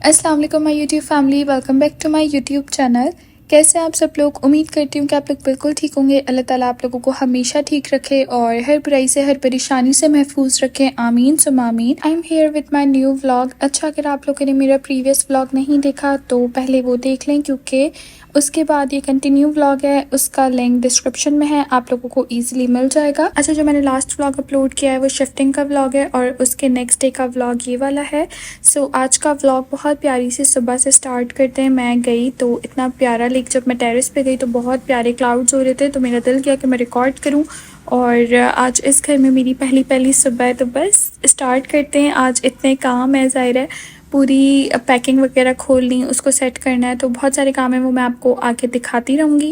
अस्सलाम वालेकुम my YouTube family, welcome back to my YouTube channel. कैसे हैं आप सब लोग? उम्मीद करती हूँ कि आप लोग बिल्कुल ठीक होंगे। अल्लाह ताला आप लोगों को हमेशा ठीक रखे और हर बुराई से, हर परेशानी से महफूज रखे। आमीन सुम आमीन। I am here with my new vlog. अच्छा, अगर आप लोगों ने मेरा प्रीवियस व्लॉग नहीं देखा तो पहले वो देख लें, क्योंकि उसके बाद ये कंटिन्यू व्लॉग है, उसका लिंक डिस्क्रिप्शन में है, आप लोगों को इजीली मिल जाएगा। अच्छा, जो मैंने लास्ट व्लॉग अपलोड किया है वो शिफ्टिंग का व्लॉग है और उसके नेक्स्ट डे का व्लॉग ये वाला है। सो आज का व्लॉग बहुत प्यारी सी सुबह से स्टार्ट करते हैं। मैं गई तो इतना प्यारा लेक, जब मैं टेरेस पे गई तो बहुत प्यारे क्लाउड्स हो रहे थे, तो मेरा दिल किया कि मैं रिकॉर्ड करूं। और आज इस घर में मेरी पहली पहली सुबह है, तो बस स्टार्ट करते हैं। आज इतने काम है, ज़ाहिर है पूरी पैकिंग वगैरह खोलनी, उसको सेट करना है, तो बहुत सारे काम है, वो मैं आपको आगे दिखाती रहूँगी।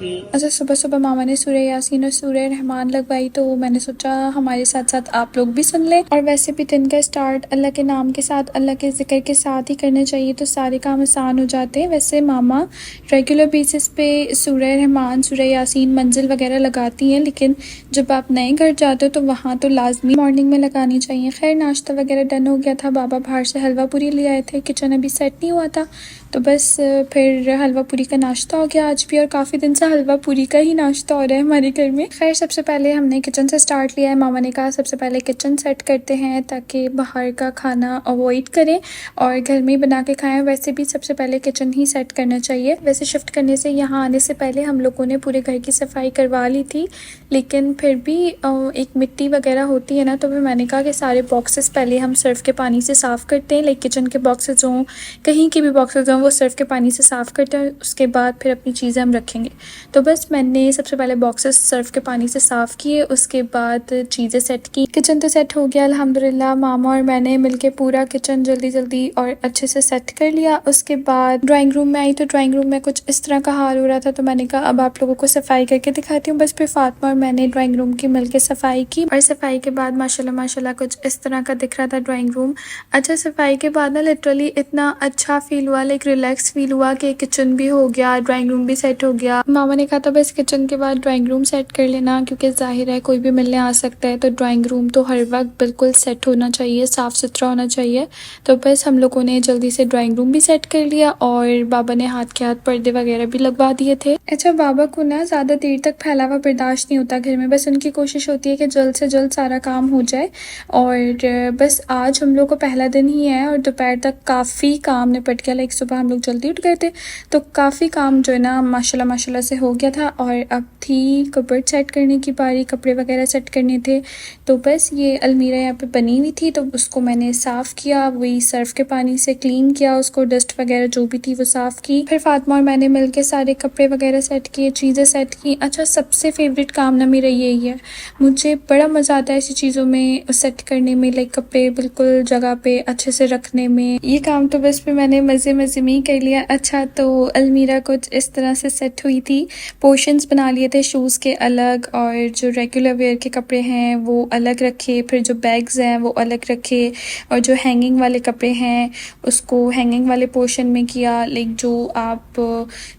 अच्छा, सुबह सुबह मामा ने सूरह यासीन और सूरह रहमान लगवाई, तो मैंने सोचा हमारे साथ साथ आप लोग भी सुन लें। और वैसे भी दिन का स्टार्ट अल्लाह के नाम के साथ, अल्लाह के जिक्र के साथ ही करना चाहिए, तो सारे काम आसान हो जाते हैं। वैसे मामा रेगुलर बेसिस पे सूरह रहमान, सूरह यासीन, मंजिल वगैरह लगाती हैं, लेकिन जब आप नए घर जाते हो तो वहाँ तो लाजमी मॉर्निंग में लगानी चाहिए। खैर, नाश्ता वगैरह डन हो गया था, बाबा बाहर से हलवा पूरी ले आए थे, किचन अभी सेट नहीं हुआ था, तो बस फिर हलवा पूरी का नाश्ता हो गया आज भी। और काफ़ी दिन से हलवा पूरी का ही नाश्ता हो रहा है हमारे घर में। खैर, सबसे पहले हमने किचन से स्टार्ट लिया है। मामा ने कहा सबसे पहले किचन सेट करते हैं ताकि बाहर का खाना अवॉइड करें और घर में ही बना के खाएं। वैसे भी सबसे पहले किचन ही सेट करना चाहिए। वैसे शिफ्ट करने से, यहाँ आने से पहले हम लोगों ने पूरे घर की सफाई करवा ली थी, लेकिन फिर भी एक मिट्टी वगैरह होती है ना, तो फिर मैंने कहा कि सारे बॉक्सेस पहले हम सर्फ के पानी से साफ़ करते हैं। लाइक किचन के बॉक्सेस हों, कहीं के भी बॉक्सेस हों, वो सर्फ के पानी से साफ़ करते हैं, उसके बाद फिर अपनी चीज़ें हम रखेंगे। तो बस मैंने सबसे पहले बॉक्सेस सर्फ के पानी से साफ़ किए, उसके बाद चीज़ें सेट की। किचन तो सेट हो गया अल्हम्दुलिल्लाह। मामा और मैंने मिलके पूरा किचन जल्दी जल्दी और अच्छे से सेट कर लिया। उसके बाद ड्राइंग रूम में आई, तो ड्राइंग रूम में कुछ इस तरह का हाल हो रहा था, तो मैंने कहा अब आप लोगों को सफाई करके दिखाती हूँ। बस फिर फातिमा और मैंने ड्राइंग रूम की मिलके सफाई की, और सफाई के बाद माशाल्लाह माशाल्लाह कुछ इस तरह का दिख रहा था ड्राइंग रूम। अच्छा, सफाई के बाद ना लिटरली इतना अच्छा फील हुआ, लाइक रिलैक्स फील हुआ कि किचन भी हो गया, ड्राइंग रूम भी सेट हो गया। मामा ने कहा था बस किचन के बाद ड्राइंग रूम सेट कर लेना, क्योंकि जाहिर है कोई भी मिलने आ सकता है, तो ड्राइंग रूम तो हर वक्त बिल्कुल सेट होना चाहिए, साफ़ सुथरा होना चाहिए। तो बस हम लोगों ने जल्दी से ड्राइंग रूम भी सेट कर लिया और बाबा ने हाथ के हाथ पर्दे वगैरह भी लगवा दिए थे। अच्छा, बाबा को ना ज़्यादा देर तक फैला हुआ बर्दाश्त नहीं होता घर में, बस उनकी कोशिश होती है कि जल्द से जल्द सारा काम हो जाए। और बस आज हम लोग को पहला दिन ही है और दोपहर तक काफ़ी काम निपट गया। लाइक सुबह हम लोग जल्दी उठ गए थे, तो काफ़ी काम जो है ना माशाल्लाह माशाल्लाह से हो गया था। और अब थी कबर्ड सेट करने की बारी, कपड़े वगैरह सेट करने थे। तो बस ये अलमीरा यहाँ पे बनी हुई थी, तो उसको मैंने साफ़ किया, वही सर्फ के पानी से क्लीन किया, उसको डस्ट वगैरह जो भी थी वो साफ़ की। फिर फातिमा और मैंने मिल के सारे कपड़े वगैरह सेट किए, चीज़ें सेट की। अच्छा, सबसे फेवरेट काम ना मेरा यही है, मुझे बड़ा मज़ा आता है ऐसी चीज़ों में सेट करने में, लाइक कपड़े बिल्कुल जगह पे अच्छे से रखने में। ये काम तो बस फिर मैंने मज़े मज़े में ही कर लिया। अच्छा, तो अलमीरा कुछ इस तरह से सेट हुई थी, पोर्शंस बना लिए थे शूज़ के अलग, और जो रेगुलर वेयर के कपड़े हैं वो अलग रखे, फिर जो बैग्स हैं वो अलग रखे, और जो हैंगिंग वाले कपड़े हैं उसको हैंगिंग वाले पोर्शन में किया। लाइक जो आप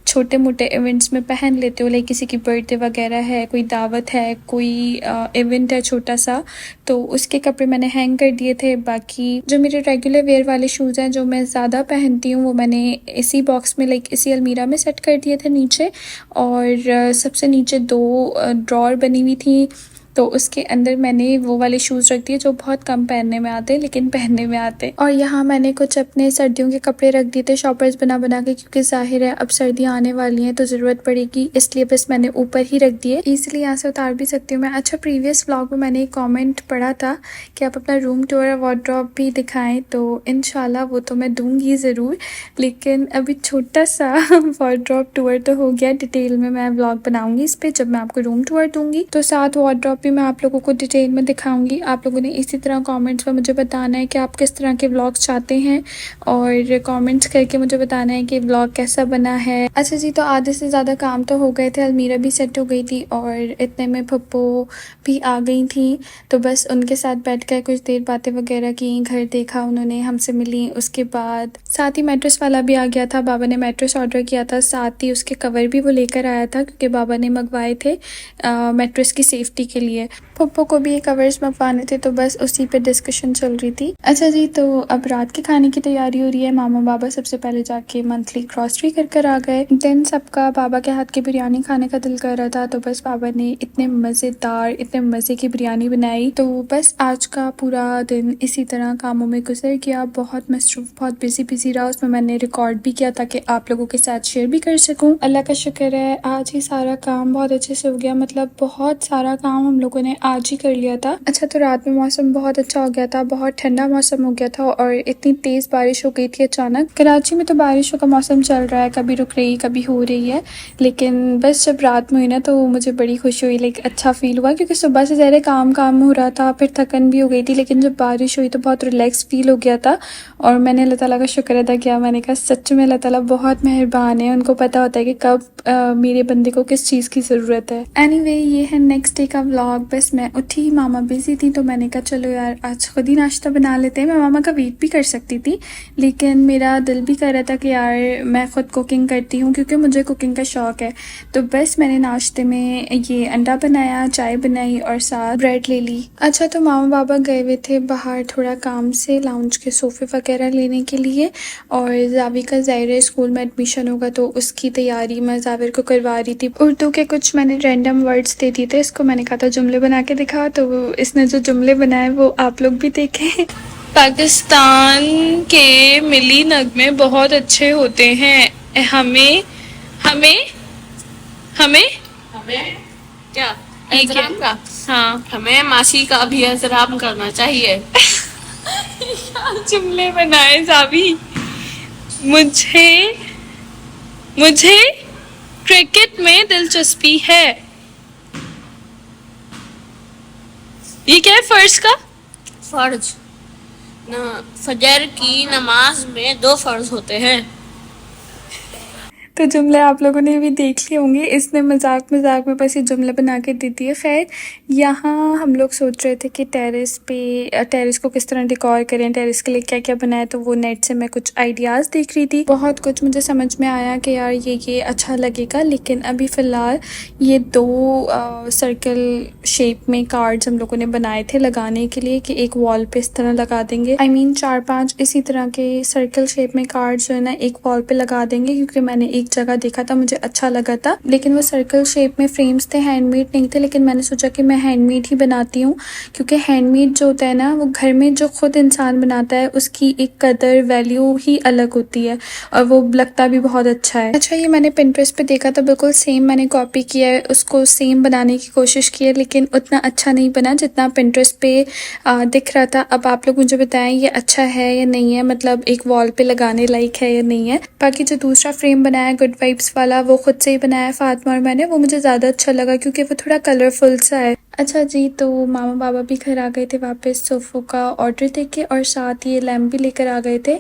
छोटे मोटे इवेंट्स में पहन लेते हो, लाइक किसी की बर्थडे वगैरह है, कोई दावत है, कोई इवेंट है छोटा सा, तो उसके कपड़े मैंने हैंग कर दिए थे। बाकी जो मेरे रेगुलर वेयर वाले शूज़ हैं जो मैं ज़्यादा पहनती हूँ, वो मैंने इसी बॉक्स में, लाइक इसी अलमीरा में सेट कर दिए थे नीचे। और सबसे नीचे दो ड्रॉर बनी हुई थी, तो उसके अंदर मैंने वो वाले शूज़ रख दिए जो बहुत कम पहनने में आते हैं लेकिन पहनने में आते। और यहाँ मैंने कुछ अपने सर्दियों के कपड़े रख दिए थे शॉपर्स बना बना के, क्योंकि जाहिर है अब सर्दियाँ आने वाली हैं तो ज़रूरत पड़ेगी, इसलिए बस मैंने ऊपर ही रख दिए, इसलिए यहाँ से उतार भी सकती हूँ मैं। अच्छा, प्रीवियस व्लॉग में मैंने एक कॉमेंट पढ़ा था कि आप अपना रूम टूर और वार्डरोब भी दिखाएँ, तो इंशाल्लाह वो तो मैं दूँगी ज़रूर, लेकिन अभी छोटा सा वार्डरोब टूर तो हो गया। डिटेल में मैं व्लॉग बनाऊँगी इस पर जब मैं आपको रूम टूर दूँगी, तो साथ वार्डरोब भी मैं आप लोगों को डिटेल में दिखाऊंगी। आप लोगों ने इसी तरह कमेंट्स में मुझे बताना है कि आप किस तरह के व्लॉग्स चाहते हैं और कमेंट्स करके मुझे बताना है कि व्लॉग कैसा बना है। अच्छा जी, तो आधे से ज़्यादा काम तो हो गए थे, अलमीरा भी सेट हो गई थी और इतने में पप्पो भी आ गई थी। तो बस उनके साथ बैठ कर कुछ देर बातें वगैरह की, घर देखा उन्होंने, हमसे मिली। उसके बाद साथ ही मैट्रेस वाला भी आ गया था। बाबा ने मैट्रेस ऑर्डर किया था, साथ ही उसके कवर भी वो लेकर आया था क्योंकि बाबा ने मंगवाए थे मैट्रेस की सेफ्टी के लिए। पप्पो को भी ये कवर्स मंगवाने थे, तो बस उसी पे डिस्कशन चल रही थी। अच्छा जी, तो अब रात के खाने की तैयारी हो रही है। मामा बाबा सबसे पहले जाके मंथली ग्रॉसरी कर आ गए। देन सबका बाबा के हाथ की बिरयानी खाने का दिल कर रहा था, तो बस बाबा ने इतने मज़ेदार, इतने मज़े की बिरयानी बनाई। तो बस आज का पूरा दिन इसी तरह कामों में गुजर गया। बहुत मसरूफ, बहुत बिजी रहा। उसमें मैंने रिकॉर्ड भी किया ताकि आप लोगों के साथ शेयर भी कर सकूं। अल्लाह का शुक्र है, आज ही सारा काम बहुत अच्छे से हो गया। मतलब बहुत सारा काम हम लोगों ने आज ही कर लिया था। अच्छा, तो रात में मौसम बहुत अच्छा हो गया था, बहुत ठंडा मौसम हो गया था और इतनी तेज बारिश हो गई थी अचानक। कराची में तो बारिशों का मौसम चल रहा है, कभी रुक रही कभी हो रही है, लेकिन बस जब रात में हुई ना तो मुझे बड़ी खुशी हुई, लाइक अच्छा फील हुआ क्योंकि सुबह से ज़्यादा काम हो रहा था, फिर थकन भी हो गई थी। लेकिन जब बारिश हुई तो बहुत रिलैक्स फील हो गया था और मैंने अल्लाह ताला का शुक्र अदा किया। मैंने कहा सच में अल्लाह ताला बहुत मेहरबान है, उनको पता होता है कि कब मेरे बंदे को किस चीज़ की ज़रूरत है। एनीवे, ये है नेक्स्ट डे का व्लॉग। बस मैं उठी, मामा बिजी थी, तो मैंने कहा चलो यार आज खुद ही नाश्ता बना लेते हैं। मैं मामा का वेट भी कर सकती थी, लेकिन मेरा दिल भी कर रहा था कि यार मैं खुद कुकिंग करती हूँ क्योंकि मुझे कुकिंग का शौक़ है। तो बस मैंने नाश्ते में ये अंडा बनाया, चाय बनाई और साथ ब्रेड ले ली। अच्छा, तो मामा बाबा गए हुए थे बाहर थोड़ा काम से, लाउंज के सोफ़े वगैरह लेने के लिए। और जावी का ज़ाहिर स्कूल में एडमिशन होगा तो उसकी तैयारी मैं जाविर को करवा रही थी। उर्दू के कुछ मैंने रैंडम वर्ड्स दे दिए थे इसको, मैंने कहा था जुमले बना के दिखा, तो इसने जो जुमले बनाए वो आप लोग भी देखें। पाकिस्तान के मिली नगमे बहुत अच्छे होते हैं। हमें हमें हमें हमें क्या ठीक है। एहतराम का, हाँ, हमें मासी का भी एहतराम करना चाहिए। क्या जुमले बनाए जावी। मुझे मुझे क्रिकेट में दिलचस्पी है। ये क्या है फर्ज का? फर्ज न, फजर की नमाज में 2 फर्ज होते हैं। तो जुमले आप लोगों ने भी देख लिए होंगे। इसने मजाक में बस ये जुमले बना के दे दिए। खैर, यहाँ हम लोग सोच रहे थे कि टेरेस को किस तरह डेकोर करें, टेरेस के लिए क्या क्या बनाए, तो वो नेट से मैं कुछ आइडियाज़ देख रही थी। बहुत कुछ मुझे समझ में आया कि यार ये अच्छा लगेगा, लेकिन अभी फ़िलहाल ये 2 सर्कल शेप में कार्ड्स हम लोगों ने बनाए थे लगाने के लिए कि एक वॉल पे इस तरह लगा देंगे। I mean 4-5 इसी तरह के सर्कल शेप में कार्ड्स जो है ना एक वॉल पे लगा देंगे, क्योंकि मैंने एक जगह देखा था, मुझे अच्छा लगा था। लेकिन वो सर्कल शेप में फ्रेम्स थे, हैंडमेड नहीं थे। लेकिन मैंने सोचा कि मैं हैंडमेड ही बनाती हूँ, क्योंकि हैंडमेड जो होता है ना वो घर में जो खुद इंसान बनाता है उसकी एक कदर वैल्यू ही अलग होती है और वो लगता भी बहुत अच्छा है। अच्छा, ये मैंने पिंटरेस्ट पे देखा था, बिल्कुल सेम मैंने कॉपी किया है, उसको सेम बनाने की कोशिश की है, लेकिन उतना अच्छा नहीं बना जितना पिंटरेस्ट पे दिख रहा था। अब आप लोग मुझे बताएं ये अच्छा है या नहीं है, मतलब एक वॉल पे लगाने लायक है या नहीं है। बाकी जो दूसरा फ्रेम बनाया गुड वाइब्स वाला, वो खुद से ही बनाया फातिमा और मैंने, वो मुझे ज़्यादा अच्छा लगा क्योंकि वो थोड़ा कलरफुल सा है। अच्छा जी, तो मामा बाबा भी घर आ गए थे वापस सोफ़ों का ऑर्डर दे के, और साथ ही ये लैम्प भी लेकर आ गए थे।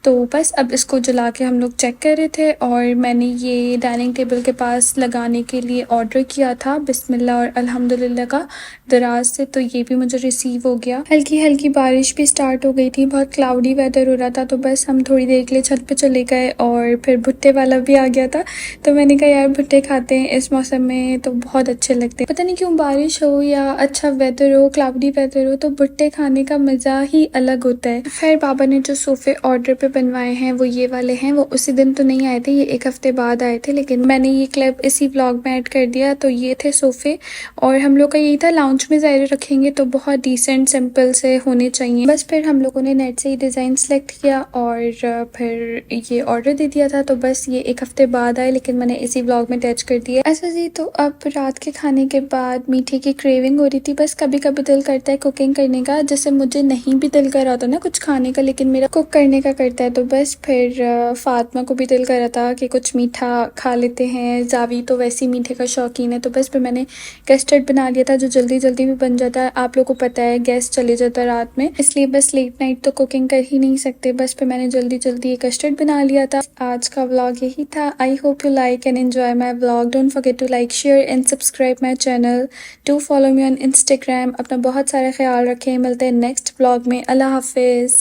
तो बस अब इसको जला के हम लोग चेक कर रहे थे। और मैंने ये डाइनिंग टेबल के पास लगाने के लिए ऑर्डर किया था बिस्मिल्लाह और अल्हम्दुलिल्लाह का दराज से, तो ये भी मुझे रिसीव हो गया। हल्की हल्की बारिश भी स्टार्ट हो गई थी, बहुत क्लाउडी वेदर हो रहा था, तो बस हम थोड़ी देर के लिए छत पे चले गए और फिर भुट्टे वाला भी आ गया था। तो मैंने कहा यार भुट्टे खाते हैं इस मौसम में तो बहुत अच्छे लगते हैं। पता नहीं क्यों बारिश हो या अच्छा वेदर हो, क्लाउडी वेदर हो, तो भुट्टे खाने का मज़ा ही अलग होता है। खैर, बाबा ने जो सोफ़े ऑर्डर पे बनवाए हैं वो ये वाले हैं। वो उसी दिन तो नहीं आए थे, ये एक हफ्ते बाद आए थे, लेकिन मैंने ये क्लिप इसी व्लॉग में ऐड कर दिया। तो ये थे सोफ़े और हम लोग का यही था लाउंज में ज़ाहिर रखेंगे तो बहुत डिसेंट सिंपल से होने चाहिए। बस फिर हम लोगों ने नेट से ही डिज़ाइन सेलेक्ट किया और फिर ये ऑर्डर दे दिया था। तो बस ये एक हफ्ते बाद आए, लेकिन मैंने इसी व्लॉग में अटैच कर दिया। ऐसा जी, तो अब रात के खाने के बाद मीठे की क्रेविंग हो रही थी। बस कभी कभी दिल करता है कुकिंग करने का, जैसे मुझे नहीं भी दिल कर रहा होता ना कुछ खाने का, लेकिन मेरा कुक करने का करता है, तो बस फिर फातिमा को भी दिल कर रहा था कि कुछ मीठा खा लेते हैं। जावी तो वैसे ही मीठे का शौकीन है, तो बस फिर मैंने कस्टर्ड बना लिया था जो जल्दी जल्दी भी बन जाता है। आप लोगों को पता है गेस्ट चले जाता है रात में, इसलिए बस लेट नाइट तो कुकिंग कर ही नहीं सकते। बस फिर मैंने जल्दी जल्दी ये कस्टर्ड बना लिया था। आज का व्लॉग यही था। I hope you like and enjoy my vlog. Don't forget to like, share and subscribe my channel. Do follow me on Instagram. अपना बहुत सारा ख्याल रखें। मिलते हैं नेक्स्ट व्लॉग में। अल्लाह हाफिज़।